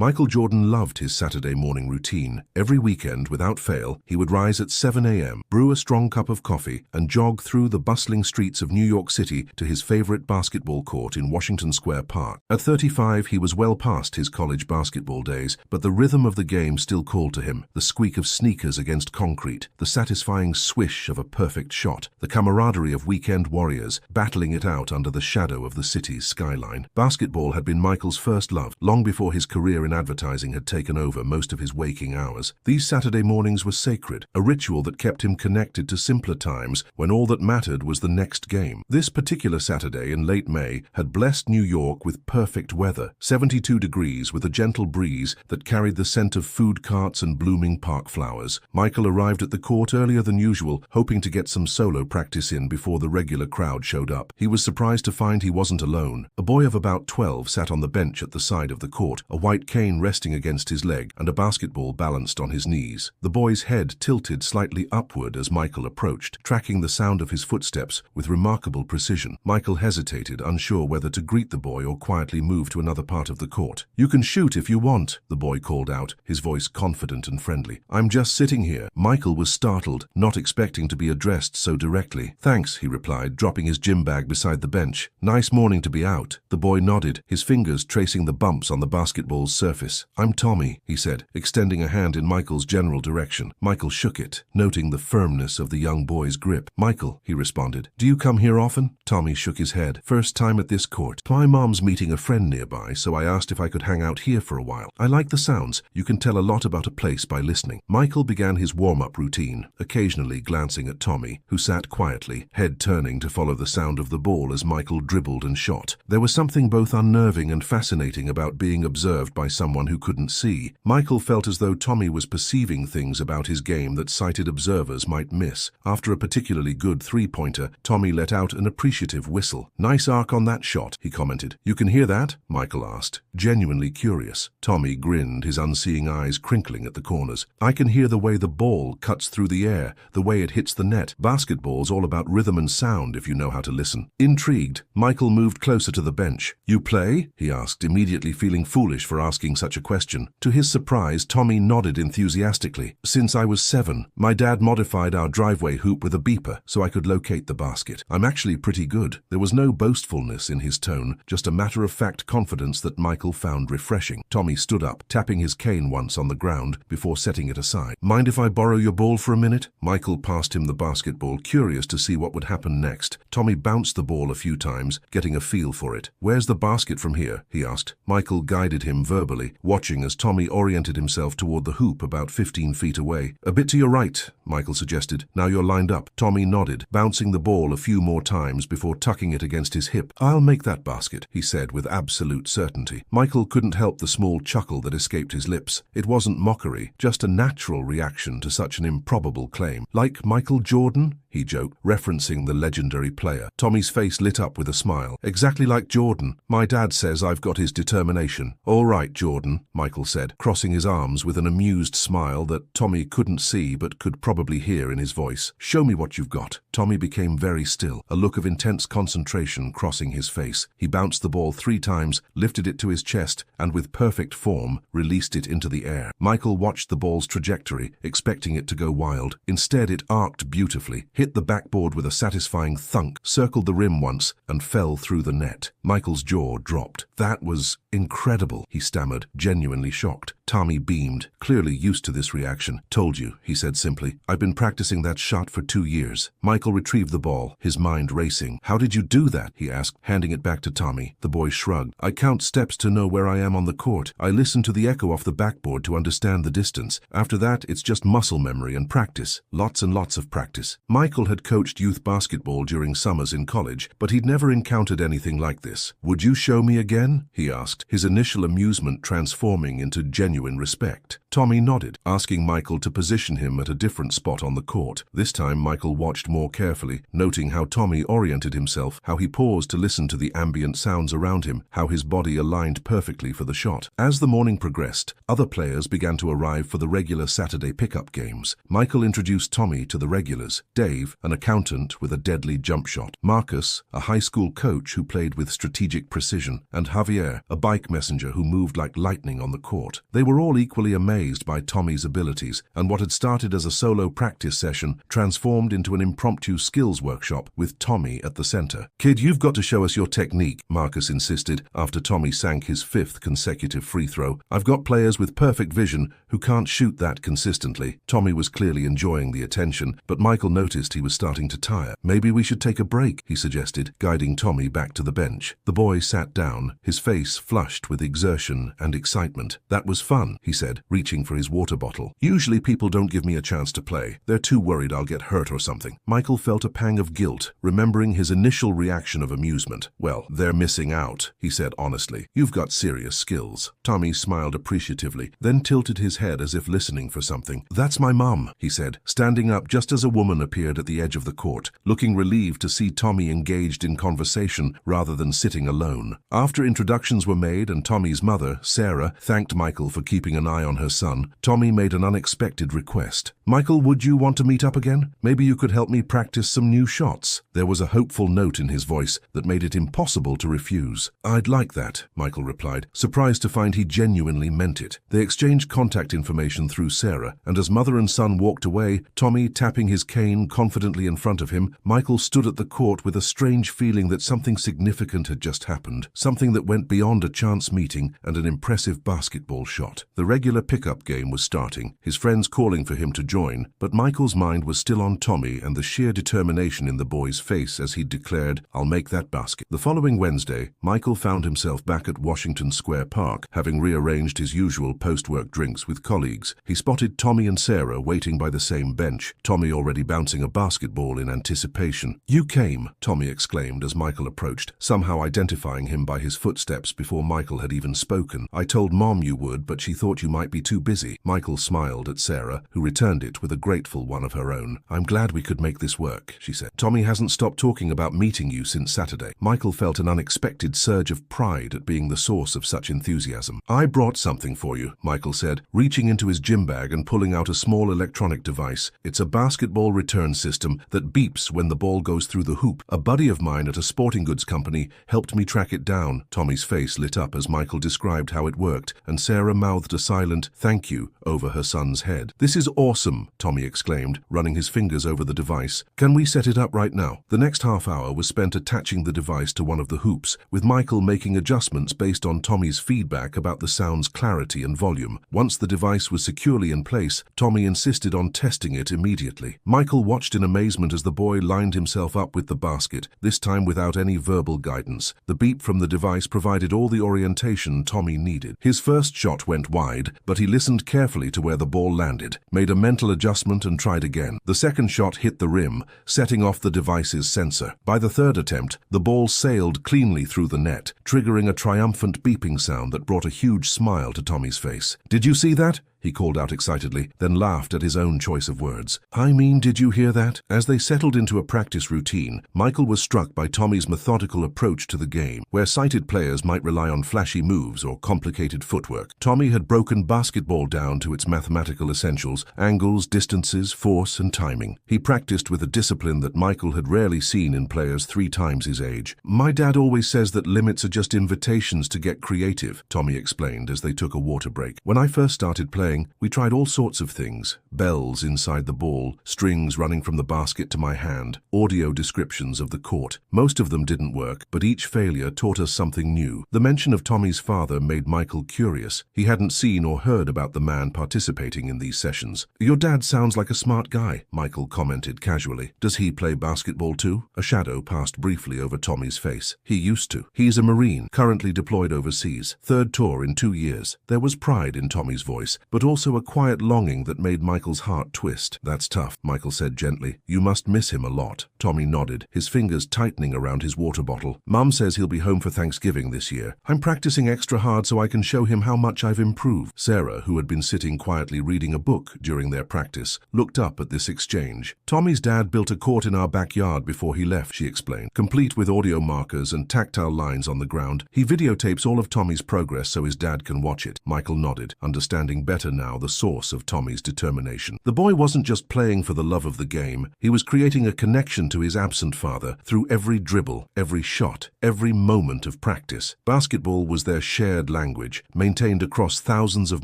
Michael Jordan loved his Saturday morning routine. Every weekend, without fail, he would rise at 7 a.m., brew a strong cup of coffee, and jog through the bustling streets of New York City to his favorite basketball court in Washington Square Park. At 35, he was well past his college basketball days, but the rhythm of the game still called to him. The squeak of sneakers against concrete, the satisfying swish of a perfect shot, the camaraderie of weekend warriors battling it out under the shadow of the city's skyline. Basketball had been Michael's first love, long before his career in advertising had taken over most of his waking hours. These Saturday mornings were sacred, a ritual that kept him connected to simpler times when all that mattered was the next game. This particular Saturday in late May had blessed New York with perfect weather, 72 degrees with a gentle breeze that carried the scent of food carts and blooming park flowers. Michael arrived at the court earlier than usual, hoping to get some solo practice in before the regular crowd showed up. He was surprised to find he wasn't alone. A boy of about 12 sat on the bench at the side of the court, a white cane resting against his leg and a basketball balanced on his knees. The boy's head tilted slightly upward as Michael approached, tracking the sound of his footsteps with remarkable precision. Michael hesitated, unsure whether to greet the boy or quietly move to another part of the court. "You can shoot if you want," the boy called out, his voice confident and friendly. "I'm just sitting here." Michael was startled, not expecting to be addressed so directly. "Thanks," he replied, dropping his gym bag beside the bench. "Nice morning to be out." The boy nodded, his fingers tracing the bumps on the basketball's surface. "I'm Tommy," he said, extending a hand in Michael's general direction. Michael shook it, noting the firmness of the young boy's grip. "Michael," he responded. "Do you come here often?" Tommy shook his head. "First time at this court. My mom's meeting a friend nearby, so I asked if I could hang out here for a while. I like the sounds. You can tell a lot about a place by listening." Michael began his warm-up routine, occasionally glancing at Tommy, who sat quietly, head turning to follow the sound of the ball as Michael dribbled and shot. There was something both unnerving and fascinating about being observed by someone who couldn't see. Michael felt as though Tommy was perceiving things about his game that sighted observers might miss. After a particularly good three-pointer, Tommy let out an appreciative whistle. "Nice arc on that shot," he commented. "You can hear that?" Michael asked, genuinely curious. Tommy grinned, his unseeing eyes crinkling at the corners. "I can hear the way the ball cuts through the air, the way it hits the net. Basketball's all about rhythm and sound if you know how to listen." Intrigued, Michael moved closer to the bench. "You play?" he asked, immediately feeling foolish for asking such a question. To his surprise, Tommy nodded enthusiastically. "Since I was 7, my dad modified our driveway hoop with a beeper so I could locate the basket. I'm actually pretty good." There was no boastfulness in his tone, just a matter-of-fact confidence that Michael found refreshing. Tommy stood up, tapping his cane once on the ground before setting it aside. "Mind if I borrow your ball for a minute?" Michael passed him the basketball, curious to see what would happen next. Tommy bounced the ball a few times, getting a feel for it. "Where's the basket from here?" he asked. Michael guided him verbally, watching as Tommy oriented himself toward the hoop about 15 feet away. "A bit to your right," Michael suggested. "Now you're lined up." Tommy nodded, bouncing the ball a few more times before tucking it against his hip. "I'll make that basket," he said with absolute certainty. Michael couldn't help the small chuckle that escaped his lips. It wasn't mockery, just a natural reaction to such an improbable claim. "Like Michael Jordan?" he joked, referencing the legendary player. Tommy's face lit up with a smile. "Exactly like Jordan. My dad says I've got his determination." "All right, Jordan," Michael said, crossing his arms with an amused smile that Tommy couldn't see but could probably hear in his voice. "Show me what you've got." Tommy became very still, a look of intense concentration crossing his face. He bounced the ball 3 times, lifted it to his chest, and with perfect form, released it into the air. Michael watched the ball's trajectory, expecting it to go wild. Instead, it arced beautifully, hit the backboard with a satisfying thunk, circled the rim once, and fell through the net. Michael's jaw dropped. "That was incredible," he stammered, genuinely shocked. Tommy beamed, clearly used to this reaction. "Told you," he said simply. "I've been practicing that shot for 2 years." Michael retrieved the ball, his mind racing. "How did you do that?" he asked, handing it back to Tommy. The boy shrugged. "I count steps to know where I am on the court. I listen to the echo off the backboard to understand the distance. After that, it's just muscle memory and practice. Lots and lots of practice." Michael had coached youth basketball during summers in college, but he'd never encountered anything like this. "Would you show me again?" he asked, his initial amusement transforming into genuine respect. Tommy nodded, asking Michael to position him at a different spot on the court. This time Michael watched more carefully, noting how Tommy oriented himself, how he paused to listen to the ambient sounds around him, how his body aligned perfectly for the shot. As the morning progressed, other players began to arrive for the regular Saturday pickup games. Michael introduced Tommy to the regulars: Dave, an accountant with a deadly jump shot; Marcus, a high school coach who played with strategic precision; and Javier, a bike messenger who moved like lightning on the court. They were all equally amazed by Tommy's abilities, and what had started as a solo practice session transformed into an impromptu skills workshop with Tommy at the center. "Kid, you've got to show us your technique," Marcus insisted after Tommy sank his 5th consecutive free throw. "I've got players with perfect vision who can't shoot that consistently." Tommy was clearly enjoying the attention, but Michael noticed he was starting to tire. "Maybe we should take a break," he suggested, guiding Tommy back to the bench. The boy sat down, his face flushed with exertion and excitement. "That was fun," he said, reaching for his water bottle. "Usually people don't give me a chance to play. They're too worried I'll get hurt or something." Michael felt a pang of guilt, remembering his initial reaction of amusement. "Well, they're missing out," he said honestly. "You've got serious skills." Tommy smiled appreciatively, then tilted his head as if listening for something. "That's my mum," he said, standing up just as a woman appeared at the edge of the court, looking relieved to see Tommy engaged in conversation rather than sitting alone. After introductions were made and Tommy's mother, Sarah, thanked Michael for keeping an eye on her son, Tommy made an unexpected request. "Michael, would you want to meet up again? Maybe you could help me practice some new shots." There was a hopeful note in his voice that made it impossible to refuse. "I'd like that," Michael replied, surprised to find he genuinely meant it. They exchanged contact information through Sarah, and as mother and son walked away, Tommy tapping his cane confidently in front of him, Michael stood at the court with a strange feeling that something significant had just happened, something that went beyond a chance meeting and an impressive basketball shot. The regular pickup game was starting, his friends calling for him to join, but Michael's mind was still on Tommy and the sheer determination in the boy's face as he declared, "I'll make that basket." The following Wednesday, Michael found himself back at Washington Square Park, having rearranged his usual post-work drinks with colleagues. He spotted Tommy and Sarah waiting by the same bench, Tommy already bouncing a basketball in anticipation. "You came," Tommy exclaimed as Michael approached, somehow identifying him by his footsteps before Michael had even spoken. "I told Mom you would, but she thought you might be too busy." Michael smiled at Sarah, who returned it with a grateful one of her own. "I'm glad we could make this work," she said. "Tommy hasn't stopped talking about meeting you since Saturday." Michael felt an unexpected surge of pride at being the source of such enthusiasm. "I brought something for you," Michael said, reaching into his gym bag and pulling out a small electronic device. "It's a basketball return system that beeps when the ball goes through the hoop. A buddy of mine at a sporting goods company helped me track it down." Tommy's face lit up as Michael described how it worked, and Sarah mouthed a silent "thank you" over her son's head. "This is awesome," Tommy exclaimed, running his fingers over the device. "Can we set it up right now?" The next half hour was spent attaching the device to one of the hoops, with Michael making adjustments based on Tommy's feedback about the sound's clarity and volume. Once the device was securely in place, Tommy insisted on testing it immediately. Michael watched in amazement as the boy lined himself up with the basket, this time without any verbal guidance. The beep from the device provided all the orientation Tommy needed. His first shot went wide, but he listened carefully to where the ball landed, made a mental adjustment and tried again. The second shot hit the rim, setting off the device's sensor. By the third attempt, the ball sailed cleanly through the net, triggering a triumphant beeping sound that brought a huge smile to Tommy's face. "Did you see that?" he called out excitedly, then laughed at his own choice of words. "I mean, did you hear that?" As they settled into a practice routine, Michael was struck by Tommy's methodical approach to the game. Where sighted players might rely on flashy moves or complicated footwork, Tommy had broken basketball down to its mathematical essentials: angles, distances, force, and timing. He practiced with a discipline that Michael had rarely seen in players 3 times his age. "My dad always says that limits are just invitations to get creative," Tommy explained as they took a water break. "When I first started playing, we tried all sorts of things: bells inside the ball, strings running from the basket to my hand, audio descriptions of the court. Most of them didn't work, but each failure taught us something new." The mention of Tommy's father made Michael curious. He hadn't seen or heard about the man participating in these sessions. "Your dad sounds like a smart guy," Michael commented casually. "Does he play basketball too?" A shadow passed briefly over Tommy's face. "He used to. He's a Marine, currently deployed overseas. 3rd tour in 2 years." There was pride in Tommy's voice, but but also a quiet longing that made Michael's heart twist. "That's tough," Michael said gently. "You must miss him a lot." Tommy nodded, his fingers tightening around his water bottle. "Mum says he'll be home for Thanksgiving this year. I'm practicing extra hard so I can show him how much I've improved." Sarah, who had been sitting quietly reading a book during their practice, looked up at this exchange. "Tommy's dad built a court in our backyard before he left," she explained, complete with audio markers and tactile lines on the ground. "He videotapes all of Tommy's progress so his dad can watch it." Michael nodded, understanding better now the source of Tommy's determination. The boy wasn't just playing for the love of the game, he was creating a connection to his absent father through every dribble, every shot, every moment of practice. Basketball was their shared language, maintained across thousands of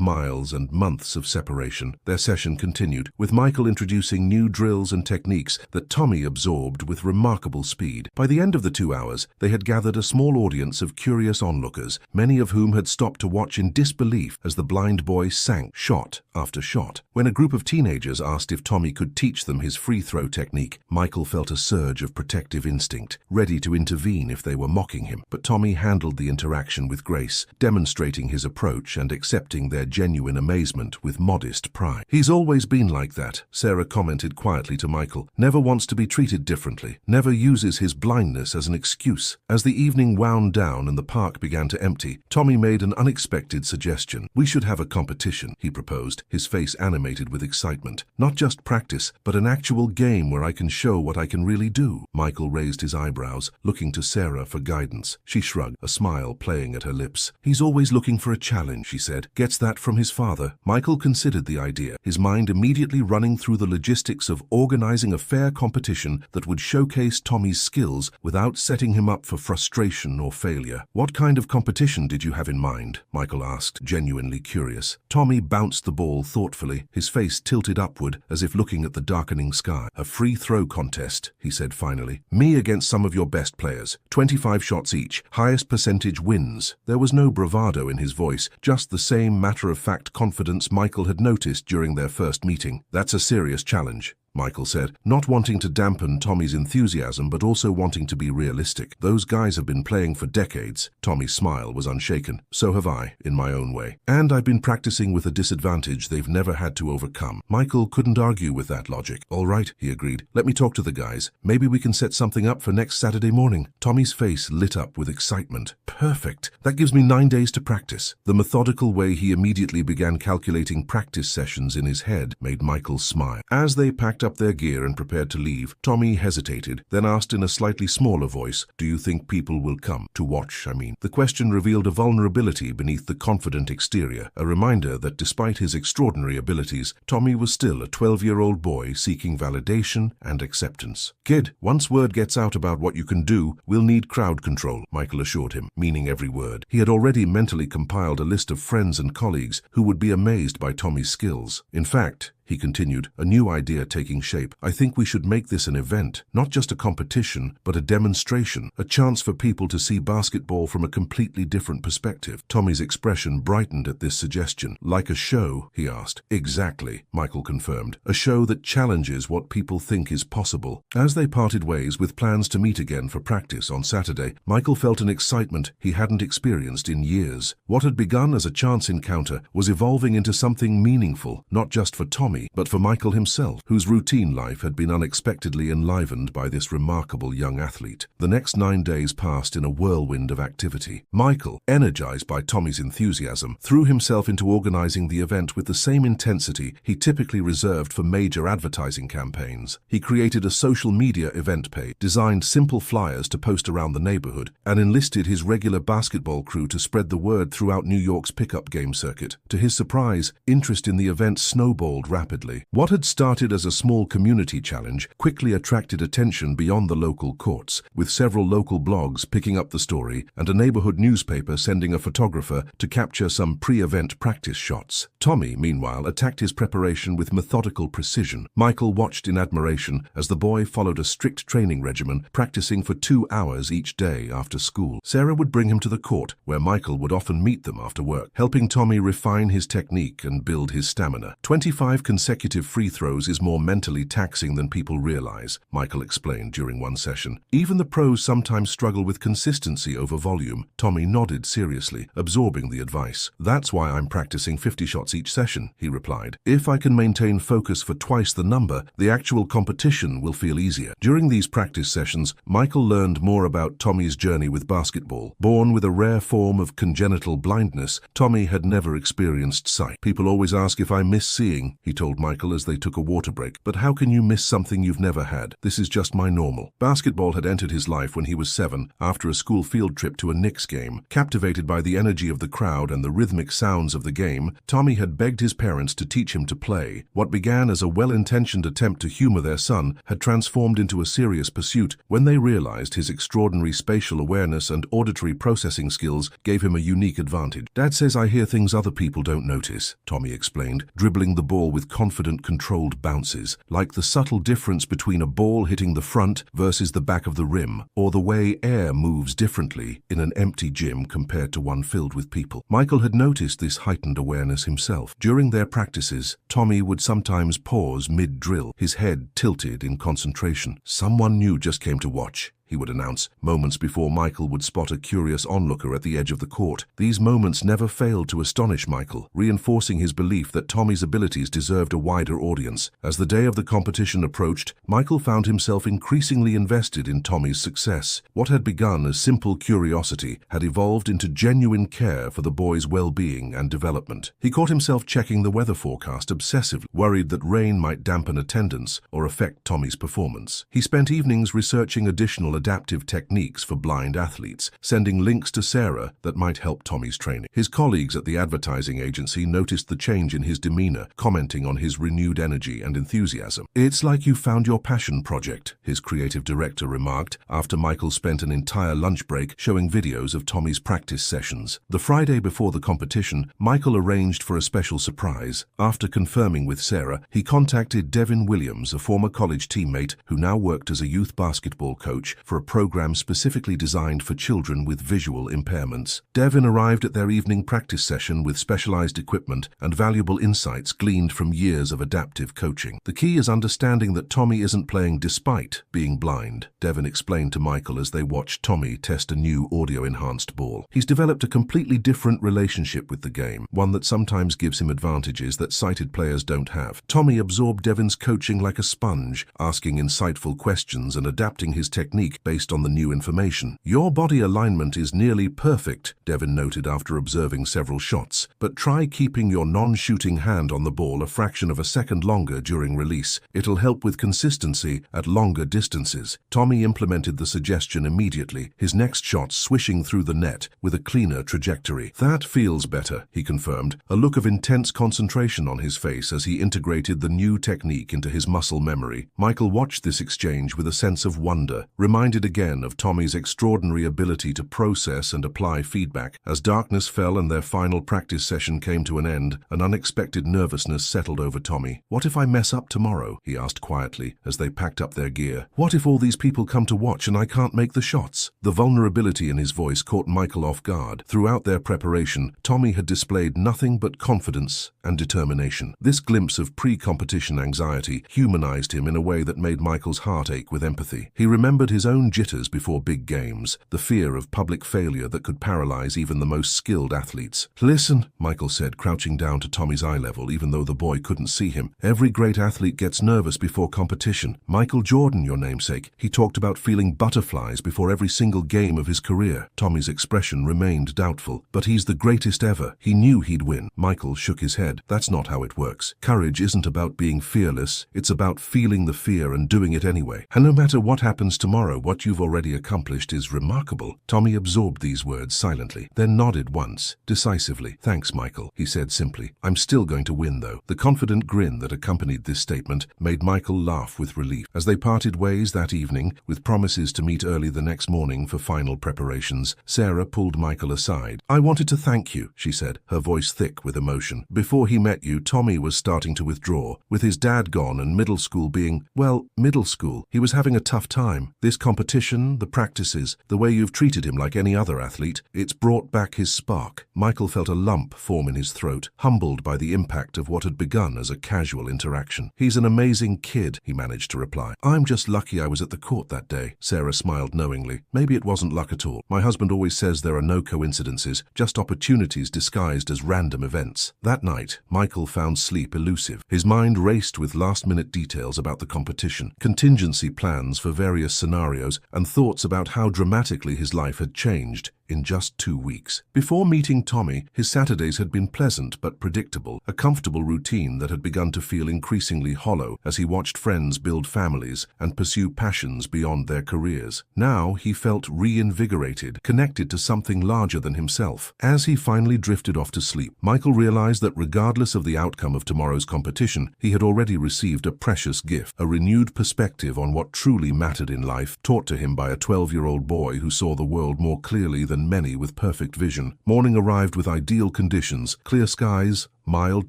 miles and months of separation. Their session continued, with Michael introducing new drills and techniques that Tommy absorbed with remarkable speed. By the end of the 2 hours, they had gathered a small audience of curious onlookers, many of whom had stopped to watch in disbelief as the blind boy sank shot after shot. When a group of teenagers asked if Tommy could teach them his free throw technique, Michael felt a surge of protective instinct, ready to intervene if they were mocking him. But Tommy handled the interaction with grace, demonstrating his approach and accepting their genuine amazement with modest pride. "He's always been like that," Sarah commented quietly to Michael. "Never wants to be treated differently, never uses his blindness as an excuse." As the evening wound down and the park began to empty, Tommy made an unexpected suggestion. "We should have a competition," he proposed, his face animated with excitement. "Not just practice, but an actual game where I can show what I can really do." Michael raised his eyebrows, looking to Sarah for guidance. She shrugged, a smile playing at her lips. "He's always looking for a challenge," she said. "Gets that from his father." Michael considered the idea, his mind immediately running through the logistics of organizing a fair competition that would showcase Tommy's skills without setting him up for frustration or failure. "What kind of competition did you have in mind?" Michael asked, genuinely curious. Tommy bounced the ball thoughtfully, his face tilted upward as if looking at the darkening sky. "A free throw contest," he said finally. "Me against some of your best players. 25 shots each. Highest percentage wins." There was no bravado in his voice, just the same matter-of-fact confidence Michael had noticed during their first meeting. "That's a serious challenge," Michael said, not wanting to dampen Tommy's enthusiasm but also wanting to be realistic. "Those guys have been playing for decades." Tommy's smile was unshaken. "So have I, in my own way. And I've been practicing with a disadvantage they've never had to overcome." Michael couldn't argue with that logic. "All right," he agreed. "Let me talk to the guys. Maybe we can set something up for next Saturday morning." Tommy's face lit up with excitement. "Perfect. That gives me 9 days to practice." The methodical way he immediately began calculating practice sessions in his head made Michael smile. As they packed up their gear and prepared to leave, Tommy hesitated, then asked in a slightly smaller voice, "Do you think people will come? To watch, I mean." The question revealed a vulnerability beneath the confident exterior, a reminder that despite his extraordinary abilities, Tommy was still a 12-year-old boy seeking validation and acceptance. "Kid, once word gets out about what you can do, we'll need crowd control," Michael assured him, meaning every word. He had already mentally compiled a list of friends and colleagues who would be amazed by Tommy's skills. "In fact," he continued, a new idea taking shape, "I think we should make this an event, not just a competition, but a demonstration, a chance for people to see basketball from a completely different perspective." Tommy's expression brightened at this suggestion. "Like a show?" he asked. "Exactly," Michael confirmed. "A show that challenges what people think is possible." As they parted ways with plans to meet again for practice on Saturday, Michael felt an excitement he hadn't experienced in years. What had begun as a chance encounter was evolving into something meaningful, not just for Tommy, but for Michael himself, whose routine life had been unexpectedly enlivened by this remarkable young athlete. The next 9 days passed in a whirlwind of activity. Michael, energized by Tommy's enthusiasm, threw himself into organizing the event with the same intensity he typically reserved for major advertising campaigns. He created a social media event page, designed simple flyers to post around the neighborhood, and enlisted his regular basketball crew to spread the word throughout New York's pickup game circuit. To his surprise, interest in the event snowballed rapidly. What had started as a small community challenge quickly attracted attention beyond the local courts, with several local blogs picking up the story and a neighborhood newspaper sending a photographer to capture some pre-event practice shots. Tommy, meanwhile, attacked his preparation with methodical precision. Michael watched in admiration as the boy followed a strict training regimen, practicing for 2 hours each day after school. Sarah would bring him to the court, where Michael would often meet them after work, helping Tommy refine his technique and build his stamina. 25 consecutive free throws is more mentally taxing than people realize, Michael explained during one session. Even the pros sometimes struggle with consistency over volume. Tommy nodded seriously, absorbing the advice. That's why I'm practicing 50 shots each session, he replied. If I can maintain focus for twice the number, the actual competition will feel easier. During these practice sessions, Michael learned more about Tommy's journey with basketball. Born with a rare form of congenital blindness, Tommy had never experienced sight. People always ask if I miss seeing, he told Michael as they took a water break. But how can you miss something you've never had? This is just my normal. Basketball had entered his life when he was 7, after a school field trip to a Knicks game. Captivated by the energy of the crowd and the rhythmic sounds of the game, Tommy had begged his parents to teach him to play. What began as a well-intentioned attempt to humor their son had transformed into a serious pursuit when they realized his extraordinary spatial awareness and auditory processing skills gave him a unique advantage. Dad says I hear things other people don't notice, Tommy explained, dribbling the ball with confident, controlled bounces, like the subtle difference between a ball hitting the front versus the back of the rim, or the way air moves differently in an empty gym compared to one filled with people. Michael had noticed this heightened awareness himself. During their practices, Tommy would sometimes pause mid-drill, his head tilted in concentration. Someone new just came to watch, he would announce, moments before Michael would spot a curious onlooker at the edge of the court. These moments never failed to astonish Michael, reinforcing his belief that Tommy's abilities deserved a wider audience. As the day of the competition approached, Michael found himself increasingly invested in Tommy's success. What had begun as simple curiosity had evolved into genuine care for the boy's well-being and development. He caught himself checking the weather forecast obsessively, worried that rain might dampen attendance or affect Tommy's performance. He spent evenings researching additional adaptive techniques for blind athletes, sending links to Sarah that might help Tommy's training. His colleagues at the advertising agency noticed the change in his demeanor, commenting on his renewed energy and enthusiasm. It's like you found your passion project, his creative director remarked, after Michael spent an entire lunch break showing videos of Tommy's practice sessions. The Friday before the competition, Michael arranged for a special surprise. After confirming with Sarah, he contacted Devin Williams, a former college teammate who now worked as a youth basketball coach for a program specifically designed for children with visual impairments. Devin arrived at their evening practice session with specialized equipment and valuable insights gleaned from years of adaptive coaching. The key is understanding that Tommy isn't playing despite being blind, Devin explained to Michael as they watched Tommy test a new audio-enhanced ball. He's developed a completely different relationship with the game, one that sometimes gives him advantages that sighted players don't have. Tommy absorbed Devin's coaching like a sponge, asking insightful questions and adapting his technique based on the new information. Your body alignment is nearly perfect, Devin noted after observing several shots, but try keeping your non-shooting hand on the ball a fraction of a second longer during release. It'll help with consistency at longer distances. Tommy implemented the suggestion immediately, his next shot swishing through the net with a cleaner trajectory. That feels better, he confirmed, a look of intense concentration on his face as he integrated the new technique into his muscle memory. Michael watched this exchange with a sense of wonder, reminded again of Tommy's extraordinary ability to process and apply feedback. As darkness fell and their final practice session came to an end, an unexpected nervousness settled over Tommy. What if I mess up tomorrow? He asked quietly as they packed up their gear. What if all these people come to watch and I can't make the shots? The vulnerability in his voice caught Michael off guard. Throughout their preparation, Tommy had displayed nothing but confidence and determination. This glimpse of pre-competition anxiety humanized him in a way that made Michael's heart ache with empathy. He remembered his own jitters before big games, the fear of public failure that could paralyze even the most skilled athletes. Listen, Michael said, crouching down to Tommy's eye level even though the boy couldn't see him. Every great athlete gets nervous before competition. Michael Jordan, your namesake, he talked about feeling butterflies before every single game of his career. Tommy's expression remained doubtful. But he's the greatest ever. He knew he'd win. Michael shook his head. That's not how it works. Courage isn't about being fearless. It's about feeling the fear and doing it anyway. And no matter what happens tomorrow, what you've already accomplished is remarkable. Tommy absorbed these words silently, then nodded once, decisively. Thanks, Michael, he said simply. I'm still going to win, though. The confident grin that accompanied this statement made Michael laugh with relief. As they parted ways that evening, with promises to meet early the next morning for final preparations, Sarah pulled Michael aside. I wanted to thank you, she said, her voice thick with emotion. Before he met you, Tommy was starting to withdraw. With his dad gone and middle school being, well, middle school, he was having a tough time. This competition, the practices, the way you've treated him like any other athlete, it's brought back his spark. Michael felt a lump form in his throat, humbled by the impact of what had begun as a casual interaction. He's an amazing kid, he managed to reply. I'm just lucky I was at the court that day. Sarah smiled knowingly. Maybe it wasn't luck at all. My husband always says there are no coincidences, just opportunities disguised as random events. That night, Michael found sleep elusive. His mind raced with last-minute details about the competition, contingency plans for various scenarios, and thoughts about how dramatically his life had changed in just 2 weeks. Before meeting Tommy, his Saturdays had been pleasant but predictable, a comfortable routine that had begun to feel increasingly hollow as he watched friends build families and pursue passions beyond their careers. Now he felt reinvigorated, connected to something larger than himself. As he finally drifted off to sleep, Michael realized that regardless of the outcome of tomorrow's competition, he had already received a precious gift, a renewed perspective on what truly mattered in life, taught to him by a 12-year-old boy who saw the world more clearly than many with perfect vision. Morning arrived with ideal conditions, clear skies, mild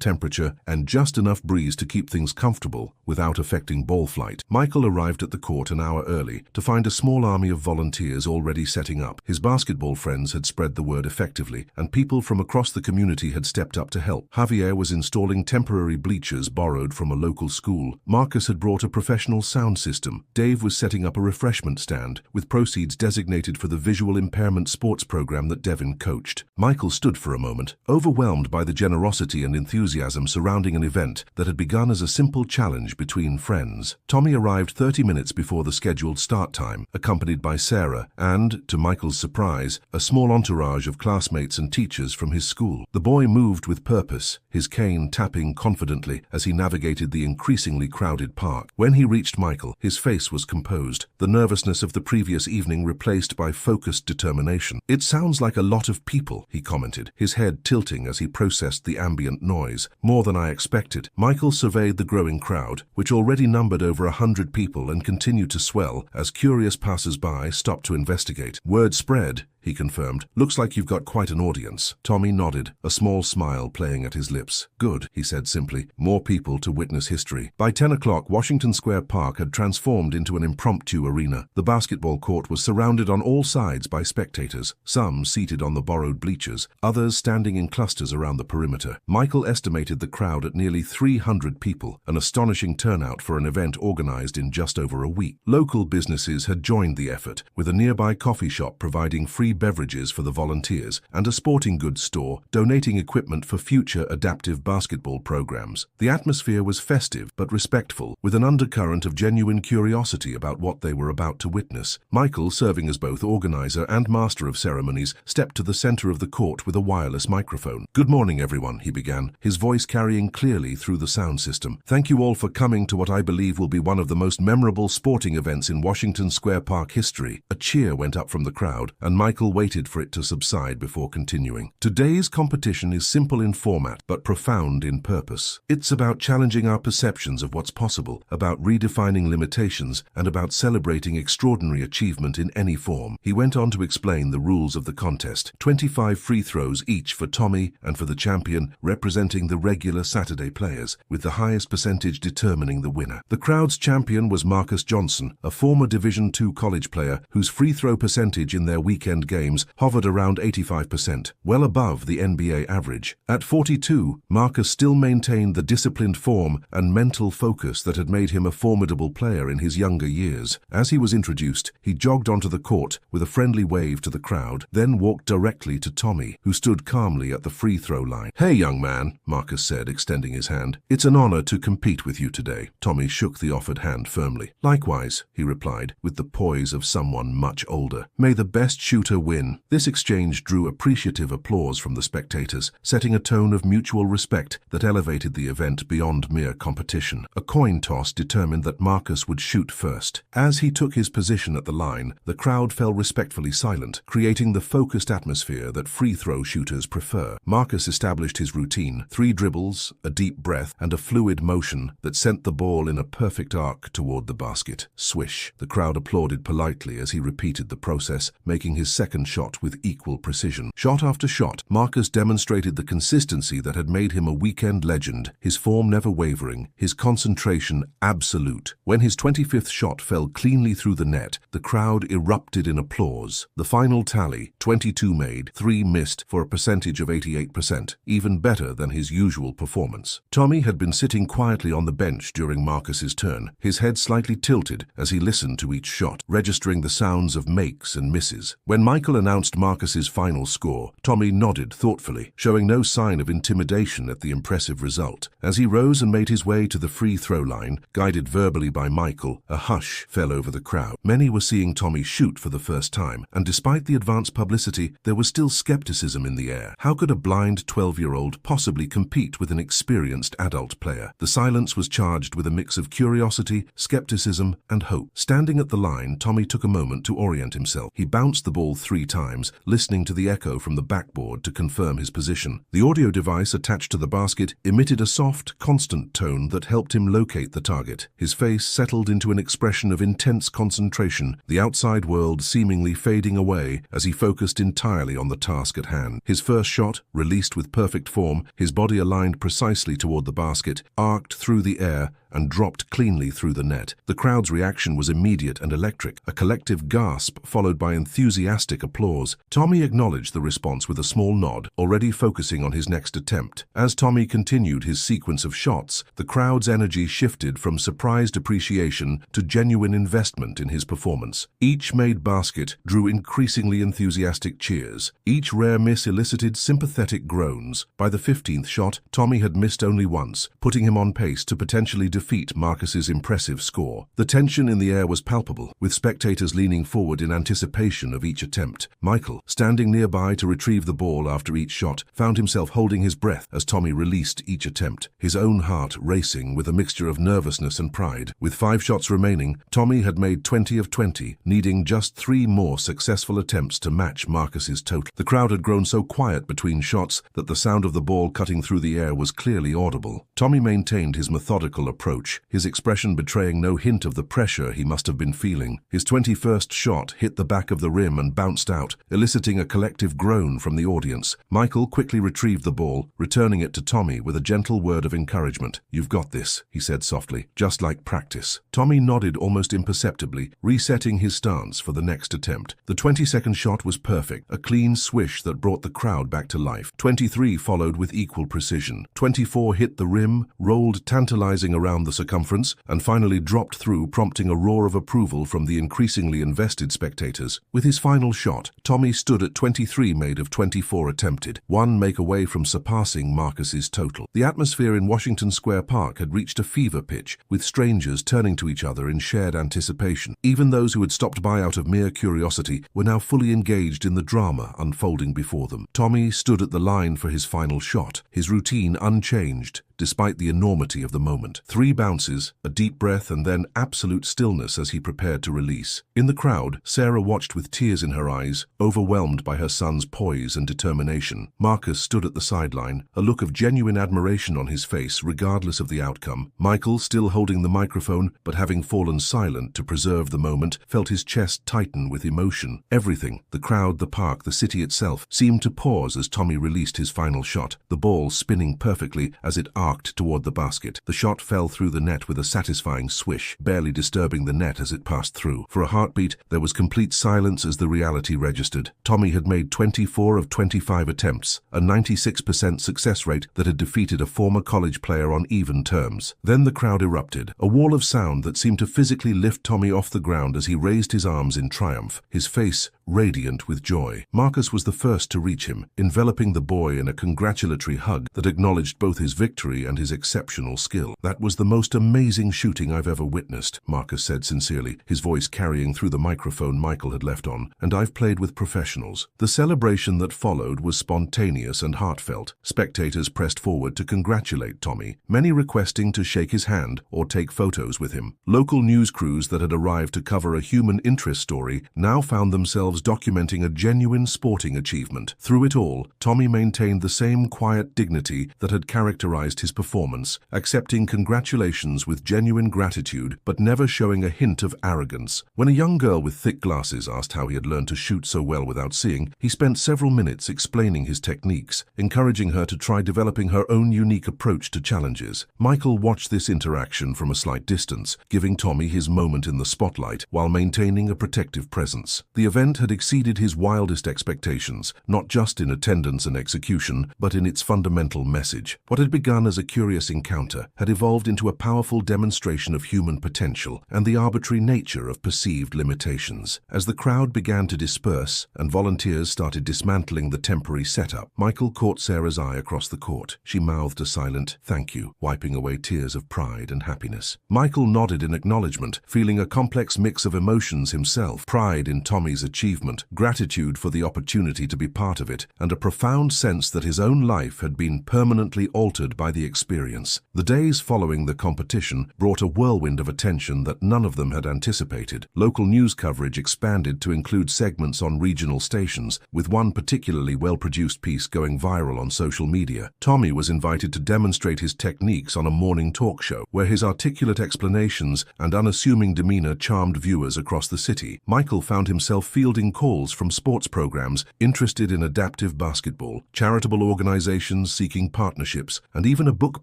temperature, and just enough breeze to keep things comfortable without affecting ball flight. Michael arrived at the court an hour early to find a small army of volunteers already setting up. His basketball friends had spread the word effectively, and people from across the community had stepped up to help. Javier was installing temporary bleachers borrowed from a local school. Marcus had brought a professional sound system. Dave was setting up a refreshment stand, with proceeds designated for the visual impairment sports program that Devin coached. Michael stood for a moment, overwhelmed by the generosity and enthusiasm surrounding an event that had begun as a simple challenge between friends. Tommy arrived 30 minutes before the scheduled start time, accompanied by Sarah and, to Michael's surprise, a small entourage of classmates and teachers from his school. The boy moved with purpose, his cane tapping confidently as he navigated the increasingly crowded park. When he reached Michael, his face was composed, the nervousness of the previous evening replaced by focused determination. "It sounds like a lot of people," he commented, his head tilting as he processed the ambient noise. "More than I expected." Michael surveyed the growing crowd, which already numbered over 100 people and continued to swell as curious passers-by stopped to investigate. "Word spread," he confirmed. "Looks like you've got quite an audience." Tommy nodded, a small smile playing at his lips. "Good," he said simply. "More people to witness history." By 10 o'clock, Washington Square Park had transformed into an impromptu arena. The basketball court was surrounded on all sides by spectators, some seated on the borrowed bleachers, others standing in clusters around the perimeter. Michael estimated the crowd at nearly 300 people, an astonishing turnout for an event organized in just over a week. Local businesses had joined the effort, with a nearby coffee shop providing free beverages for the volunteers and a sporting goods store donating equipment for future adaptive basketball programs. The atmosphere was festive but respectful, with an undercurrent of genuine curiosity about what they were about to witness. Michael, serving as both organizer and master of ceremonies, stepped to the center of the court with a wireless microphone. "Good morning, everyone," he began, his voice carrying clearly through the sound system. "Thank you all for coming to what I believe will be one of the most memorable sporting events in Washington Square Park history." A cheer went up from the crowd, and Michael waited for it to subside before continuing. "Today's competition is simple in format, but profound in purpose. It's about challenging our perceptions of what's possible, about redefining limitations, and about celebrating extraordinary achievement in any form." He went on to explain the rules of the contest. 25 free throws each for Tommy and for the champion, representing the regular Saturday players, with the highest percentage determining the winner. The crowd's champion was Marcus Johnson, a former Division II college player whose free throw percentage in their weekend games hovered around 85%, well above the NBA average. At 42, Marcus still maintained the disciplined form and mental focus that had made him a formidable player in his younger years. As he was introduced, he jogged onto the court with a friendly wave to the crowd, then walked directly to Tommy, who stood calmly at the free throw line. "Hey, young man," Marcus said, extending his hand. "It's an honor to compete with you today." Tommy shook the offered hand firmly. "Likewise," he replied, with the poise of someone much older. "May the best shooter win." This exchange drew appreciative applause from the spectators, setting a tone of mutual respect that elevated the event beyond mere competition. A coin toss determined that Marcus would shoot first. As he took his position at the line, the crowd fell respectfully silent, creating the focused atmosphere that free throw shooters prefer. Marcus established his routine: 3 dribbles, a deep breath, and a fluid motion that sent the ball in a perfect arc toward the basket. Swish. The crowd applauded politely as he repeated the process, making his second second shot with equal precision. Shot after shot, Marcus demonstrated the consistency that had made him a weekend legend, his form never wavering, his concentration absolute. When his 25th shot fell cleanly through the net, the crowd erupted in applause. The final tally, 22 made, 3 missed, for a percentage of 88%, even better than his usual performance. Tommy had been sitting quietly on the bench during Marcus's turn, his head slightly tilted as he listened to each shot, registering the sounds of makes and misses. When Michael announced Marcus's final score, Tommy nodded thoughtfully, showing no sign of intimidation at the impressive result. As he rose and made his way to the free throw line, guided verbally by Michael, a hush fell over the crowd. Many were seeing Tommy shoot for the first time, and despite the advanced publicity, there was still skepticism in the air. How could a blind 12-year-old possibly compete with an experienced adult player? The silence was charged with a mix of curiosity, skepticism, and hope. Standing at the line, Tommy took a moment to orient himself. He bounced the ball 3 times, listening to the echo from the backboard to confirm his position. The audio device attached to the basket emitted a soft, constant tone that helped him locate the target. His face settled into an expression of intense concentration, the outside world seemingly fading away as he focused entirely on the task at hand. His first shot, released with perfect form, his body aligned precisely toward the basket, arced through the air, and dropped cleanly through the net. The crowd's reaction was immediate and electric, a collective gasp followed by enthusiastic applause. Tommy acknowledged the response with a small nod, already focusing on his next attempt. As Tommy continued his sequence of shots, the crowd's energy shifted from surprised appreciation to genuine investment in his performance. Each made basket drew increasingly enthusiastic cheers. Each rare miss elicited sympathetic groans. By the 15th shot, Tommy had missed only once, putting him on pace to potentially defeat Marcus's impressive score. The tension in the air was palpable, with spectators leaning forward in anticipation of each attempt. Michael, standing nearby to retrieve the ball after each shot, found himself holding his breath as Tommy released each attempt, his own heart racing with a mixture of nervousness and pride. With 5 shots remaining, Tommy had made 20 of 20, needing just 3 more successful attempts to match Marcus's total. The crowd had grown so quiet between shots that the sound of the ball cutting through the air was clearly audible. Tommy maintained his methodical approach, his expression betraying no hint of the pressure he must have been feeling. His 21st shot hit the back of the rim and bounced out, eliciting a collective groan from the audience. Michael quickly retrieved the ball, returning it to Tommy with a gentle word of encouragement. "You've got this," he said softly, "just like practice." Tommy nodded almost imperceptibly, resetting his stance for the next attempt. The 22nd shot was perfect, a clean swish that brought the crowd back to life. 23 followed with equal precision. 24 hit the rim, rolled tantalizing around the circumference, and finally dropped through, prompting a roar of approval from the increasingly invested spectators. With his final shot, Tommy stood at 23 made of 24 attempted, 1 make away from surpassing Marcus's total. The atmosphere in Washington Square Park had reached a fever pitch, with strangers turning to each other in shared anticipation. Even those who had stopped by out of mere curiosity were now fully engaged in the drama unfolding before them. Tommy stood at the line for his final shot, his routine unchanged, despite the enormity of the moment. 3 bounces, a deep breath, and then absolute stillness as he prepared to release. In the crowd, Sarah watched with tears in her eyes, overwhelmed by her son's poise and determination. Marcus stood at the sideline, a look of genuine admiration on his face regardless of the outcome. Michael, still holding the microphone, but having fallen silent to preserve the moment, felt his chest tighten with emotion. Everything, the crowd, the park, the city itself, seemed to pause as Tommy released his final shot, the ball spinning perfectly as it arced toward the basket. The shot fell through the net with a satisfying swish, barely disturbing the net as it passed through. For a heartbeat, there was complete silence as the reality registered. Tommy had made 24 of 25 attempts, a 96% success rate that had defeated a former college player on even terms. Then the crowd erupted, a wall of sound that seemed to physically lift Tommy off the ground as he raised his arms in triumph, his face radiant with joy. Marcus was the first to reach him, enveloping the boy in a congratulatory hug that acknowledged both his victory and his exceptional skill. "That was the most amazing shooting I've ever witnessed," Marcus said sincerely, his voice carrying through the microphone Michael had left on, "and I've played with professionals." The celebration that followed was spontaneous and heartfelt. Spectators pressed forward to congratulate Tommy, many requesting to shake his hand or take photos with him. Local news crews that had arrived to cover a human interest story now found themselves documenting a genuine sporting achievement. Through it all, Tommy maintained the same quiet dignity that had characterized his performance, accepting congratulations with genuine gratitude, but never showing a hint of arrogance. When a young girl with thick glasses asked how he had learned to to shoot so well without seeing, he spent several minutes explaining his techniques, encouraging her to try developing her own unique approach to challenges. Michael watched this interaction from a slight distance, giving Tommy his moment in the spotlight while maintaining a protective presence. The event had exceeded his wildest expectations, not just in attendance and execution, but in its fundamental message. What had begun as a curious encounter had evolved into a powerful demonstration of human potential and the arbitrary nature of perceived limitations. As the crowd began to disperse and volunteers started dismantling the temporary setup, Michael caught Sarah's eye across the court. She mouthed a silent "thank you," wiping away tears of pride and happiness. Michael nodded in acknowledgement, feeling a complex mix of emotions himself: pride in Tommy's achievement, gratitude for the opportunity to be part of it, and a profound sense that his own life had been permanently altered by the experience. The days following the competition brought a whirlwind of attention that none of them had anticipated. Local news coverage expanded to include segments on regional stations, with one particularly well-produced piece going viral on social media. Tommy was invited to demonstrate his techniques on a morning talk show, where his articulate explanations and unassuming demeanor charmed viewers across the city. Michael found himself fielding calls from sports programs interested in adaptive basketball, charitable organizations seeking partnerships, and even a book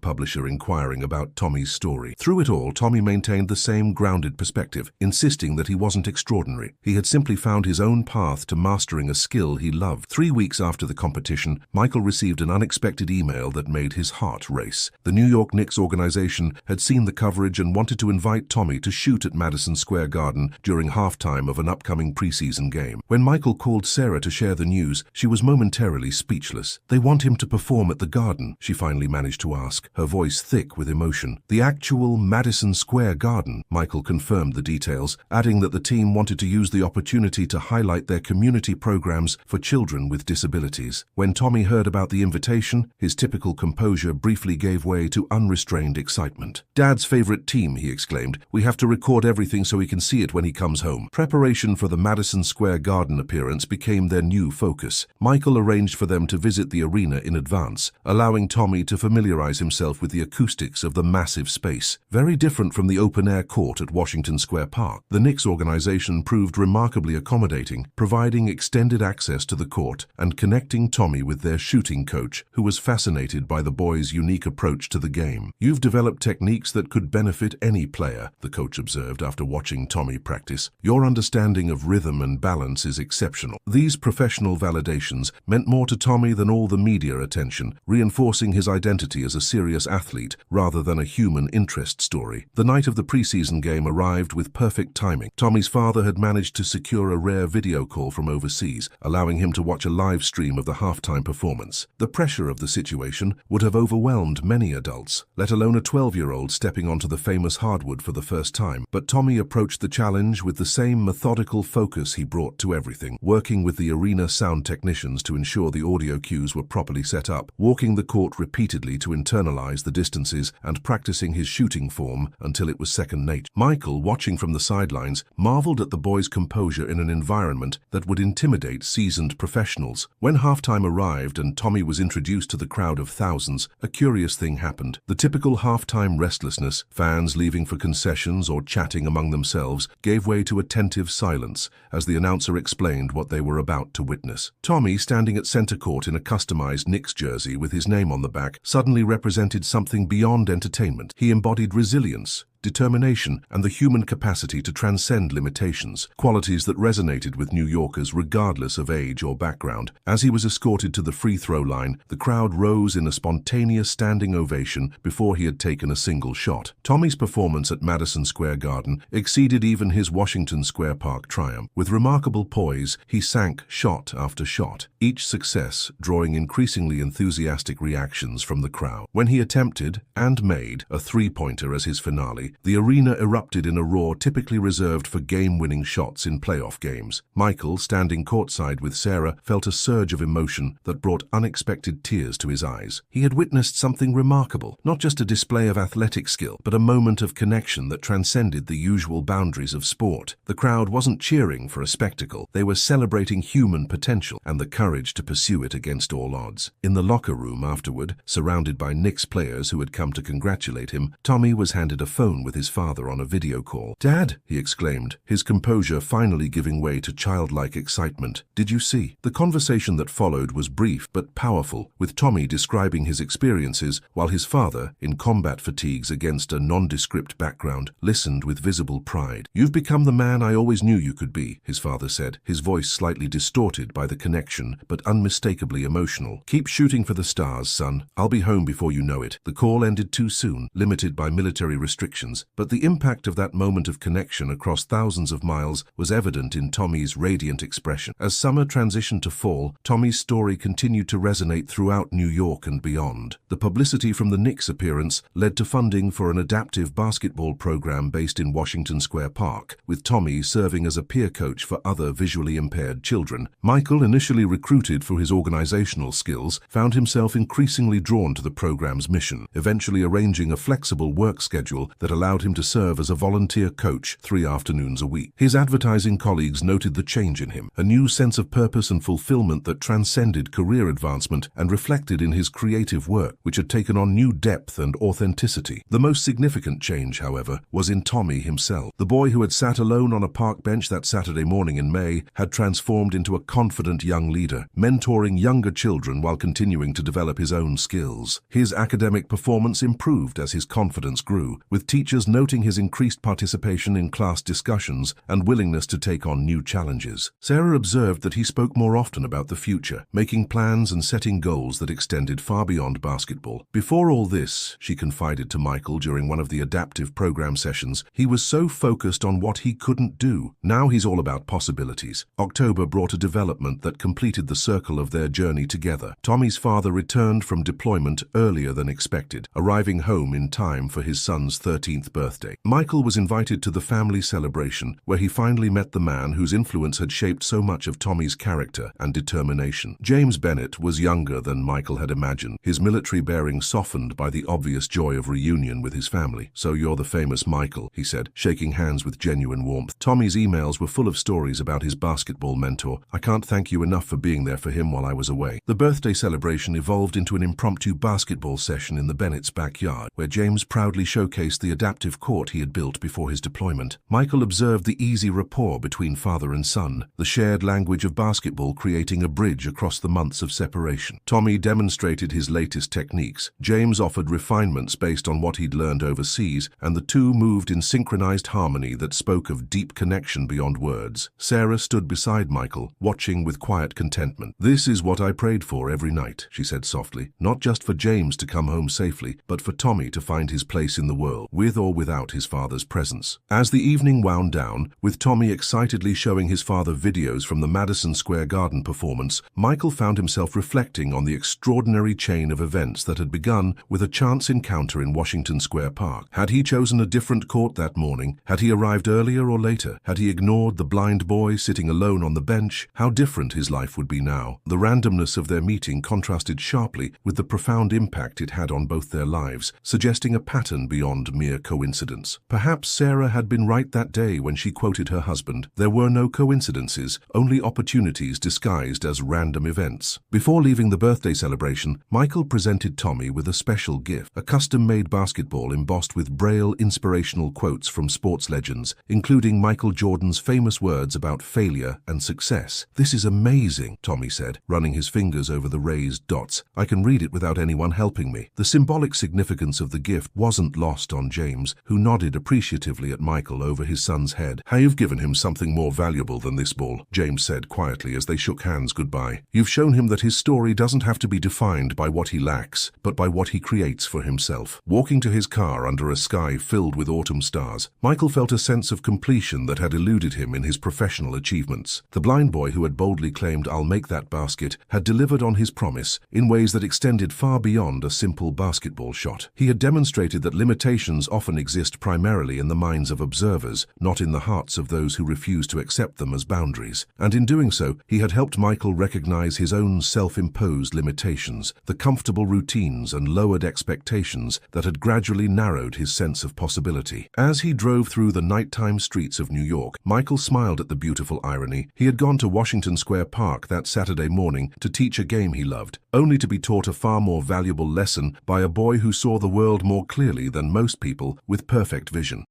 publisher inquiring about Tommy's story. Through it all, Tommy maintained the same grounded perspective, insisting that he wasn't extraordinary. He had simply found his own path to mastering a skill he loved. 3 weeks after the competition, Michael received an unexpected email that made his heart race. The New York Knicks organization had seen the coverage and wanted to invite Tommy to shoot at Madison Square Garden during halftime of an upcoming preseason game. When Michael called Sarah to share the news, she was momentarily speechless. "They want him to perform at the Garden?" she finally managed to ask, her voice thick with emotion. "The actual Madison Square Garden?" Michael confirmed the details, adding that the team wanted to use the opportunity to highlight their community programs for children with disabilities. When Tommy heard about the invitation, his typical composure briefly gave way to unrestrained excitement. "Dad's favorite team," he exclaimed. "We have to record everything so he can see it when he comes home." Preparation for the Madison Square Garden appearance became their new focus. Michael arranged for them to visit the arena in advance, allowing Tommy to familiarize himself with the acoustics of the massive space. Very different from the open-air court at Washington Square Park, the Knicks organization proved remarkably accommodating, providing extended access to the court and connecting Tommy with their shooting coach, who was fascinated by the boy's unique approach to the game. "You've developed techniques that could benefit any player," the coach observed after watching Tommy practice. "Your understanding of rhythm and balance is exceptional." These professional validations meant more to Tommy than all the media attention, reinforcing his identity as a serious athlete rather than a human interest story. The night of the preseason game arrived with perfect timing. Tommy's father had managed to secure a rare video call from overseas, allowing him to watch a live stream of the halftime performance. The pressure of the situation would have overwhelmed many adults, let alone a 12-year-old stepping onto the famous hardwood for the first time. But Tommy approached the challenge with the same methodical focus he brought to everything, working with the arena sound technicians to ensure the audio cues were properly set up, walking the court repeatedly to internalize the distances, and practicing his shooting form until it was second nature. Michael, watching from the sidelines, marveled at the boy's composure in an environment that would intimidate seasoned professionals. When halftime arrived and Tommy was introduced to the crowd of thousands, a curious thing happened. The typical halftime restlessness, fans leaving for concessions or chatting among themselves, gave way to attentive silence as the announcer explained what they were about to witness. Tommy, standing at center court in a customized Knicks jersey with his name on the back, suddenly represented something beyond entertainment. He embodied resilience, determination, and the human capacity to transcend limitations, qualities that resonated with New Yorkers regardless of age or background. As he was escorted to the free throw line, the crowd rose in a spontaneous standing ovation before he had taken a single shot. Tommy's performance at Madison Square Garden exceeded even his Washington Square Park triumph. With remarkable poise, he sank shot after shot, each success drawing increasingly enthusiastic reactions from the crowd. When he attempted, and made, a three-pointer as his finale, the arena erupted in a roar typically reserved for game-winning shots in playoff games. Michael, standing courtside with Sarah, felt a surge of emotion that brought unexpected tears to his eyes. He had witnessed something remarkable, not just a display of athletic skill, but a moment of connection that transcended the usual boundaries of sport. The crowd wasn't cheering for a spectacle. They were celebrating human potential and the courage to pursue it against all odds. In the locker room afterward, surrounded by Knicks players who had come to congratulate him, Tommy was handed a phone son with his father on a video call. "Dad," he exclaimed, his composure finally giving way to childlike excitement. "Did you see?" The conversation that followed was brief but powerful, with Tommy describing his experiences while his father, in combat fatigues against a nondescript background, listened with visible pride. "You've become the man I always knew you could be," his father said, his voice slightly distorted by the connection but unmistakably emotional. "Keep shooting for the stars, son. I'll be home before you know it." The call ended too soon, limited by military restrictions, but the impact of that moment of connection across thousands of miles was evident in Tommy's radiant expression. As summer transitioned to fall, Tommy's story continued to resonate throughout New York and beyond. The publicity from the Knicks appearance led to funding for an adaptive basketball program based in Washington Square Park, with Tommy serving as a peer coach for other visually impaired children. Michael, initially recruited for his organizational skills, found himself increasingly drawn to the program's mission, eventually arranging a flexible work schedule that allowed him to serve as a volunteer coach 3 afternoons a week. His advertising colleagues noted the change in him, a new sense of purpose and fulfillment that transcended career advancement and reflected in his creative work, which had taken on new depth and authenticity. The most significant change, however, was in Tommy himself. The boy who had sat alone on a park bench that Saturday morning in May had transformed into a confident young leader, mentoring younger children while continuing to develop his own skills. His academic performance improved as his confidence grew, with teachers noting his increased participation in class discussions and willingness to take on new challenges. Sarah observed that he spoke more often about the future, making plans and setting goals that extended far beyond basketball. "Before all this," she confided to Michael during one of the adaptive program sessions, "he was so focused on what he couldn't do. Now he's all about possibilities." October brought a development that completed the circle of their journey together. Tommy's father returned from deployment earlier than expected, arriving home in time for his son's 13th birthday. Michael was invited to the family celebration, where he finally met the man whose influence had shaped so much of Tommy's character and determination. James Bennett was younger than Michael had imagined, his military bearing softened by the obvious joy of reunion with his family. "So you're the famous Michael," he said, shaking hands with genuine warmth. Tommy's emails were full of stories about his basketball mentor. "I can't thank you enough for being there for him while I was away." The birthday celebration evolved into an impromptu basketball session in the Bennett's backyard, where James proudly showcased the adaptive court he had built before his deployment. Michael observed the easy rapport between father and son, the shared language of basketball creating a bridge across the months of separation. Tommy demonstrated his latest techniques. James offered refinements based on what he'd learned overseas, and the two moved in synchronized harmony that spoke of deep connection beyond words. Sarah stood beside Michael, watching with quiet contentment. "This is what I prayed for every night," she said softly, "not just for James to come home safely, but for Tommy to find his place in the world, with or without his father's presence." As the evening wound down, with Tommy excitedly showing his father videos from the Madison Square Garden performance, Michael found himself reflecting on the extraordinary chain of events that had begun with a chance encounter in Washington Square Park. Had he chosen a different court that morning? Had he arrived earlier or later? Had he ignored the blind boy sitting alone on the bench? How different his life would be now. The randomness of their meeting contrasted sharply with the profound impact it had on both their lives, suggesting a pattern beyond mere coincidence. Perhaps Sarah had been right that day when she quoted her husband, "There were no coincidences, only opportunities disguised as random events." Before leaving the birthday celebration, Michael presented Tommy with a special gift, a custom-made basketball embossed with Braille inspirational quotes from sports legends, including Michael Jordan's famous words about failure and success. "This is amazing," Tommy said, running his fingers over the raised dots. "I can read it without anyone helping me." The symbolic significance of the gift wasn't lost on James, who nodded appreciatively at Michael over his son's head. "You've given him something more valuable than this ball," James said quietly as they shook hands goodbye. "You've shown him that his story doesn't have to be defined by what he lacks, but by what he creates for himself." Walking to his car under a sky filled with autumn stars, Michael felt a sense of completion that had eluded him in his professional achievements. The blind boy who had boldly claimed, "I'll make that basket," had delivered on his promise in ways that extended far beyond a simple basketball shot. He had demonstrated that limitations often exist primarily in the minds of observers, not in the hearts of those who refuse to accept them as boundaries. And in doing so, he had helped Michael recognize his own self-imposed limitations, the comfortable routines and lowered expectations that had gradually narrowed his sense of possibility. As he drove through the nighttime streets of New York, Michael smiled at the beautiful irony. He had gone to Washington Square Park that Saturday morning to teach a game he loved, only to be taught a far more valuable lesson by a boy who saw the world more clearly than most people with perfect vision.